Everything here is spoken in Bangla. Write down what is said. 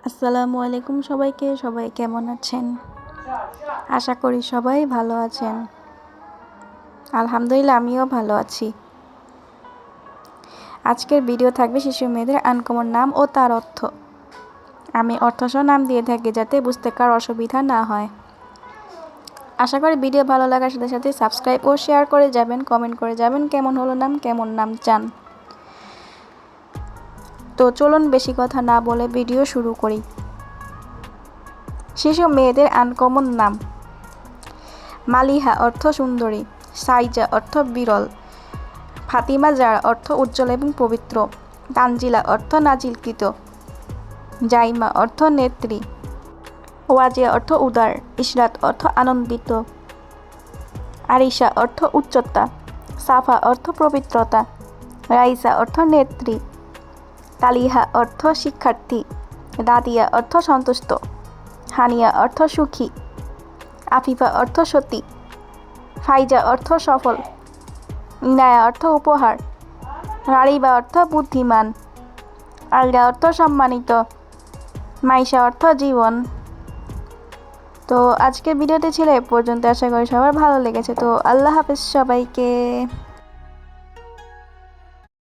আসসালামু আলাইকুম সবাইকে। সবাই কেমন আছেন? আশা করি সবাই ভালো আছেন। আলহামদুলিল্লাহ আমিও ভালো আছি। আজকের ভিডিও থাকবে শিশু মেয়েদের আনকমন নাম ও তার অর্থ। আমি অর্থসহ নাম দিয়ে থাকি যাতে বুঝতে কারো অসুবিধা না হয়। আশা করি ভিডিও ভালো লাগার সাথে সাথে সাবস্ক্রাইব ও শেয়ার করে যাবেন, কমেন্ট করে যাবেন কেমন হলো নাম, কেমন নাম চান। তো চলুন বেশি কথা না বলে ভিডিও শুরু করি। শিশু মেয়েদের আনকমন নাম: মালিহা অর্থ সুন্দরী, সাইজা অর্থ বিরল, ফাতিমা যার অর্থ উজ্জ্বল এবং পবিত্র, তানজিলা অর্থ নাজিলকৃত, জাইমা অর্থ নেত্রী, ওয়াজিয়া অর্থ উদার, ইশরাত অর্থ আনন্দিত, আরিশা অর্থ উচ্চতা, সাফা অর্থ পবিত্রতা, রাইসা অর্থ নেত্রী, তালিহা অর্থ শিক্ষার্থী, রাদিয়া অর্থ সন্তুষ্ট, হানিয়া অর্থ সুখী, আফিফা অর্থ সতী, ফাইজা অর্থ সফল, ইনায়া অর্থ উপহার, রারিবা অর্থ বুদ্ধিমান, আইরা অর্থ সম্মানিত, মাইশা অর্থ জীবন। তো আজকের ভিডিওতে ছিল এ পর্যন্ত। আশা করি সবার ভালো লেগেছে। তো আল্লাহ হাফেজ সবাইকে।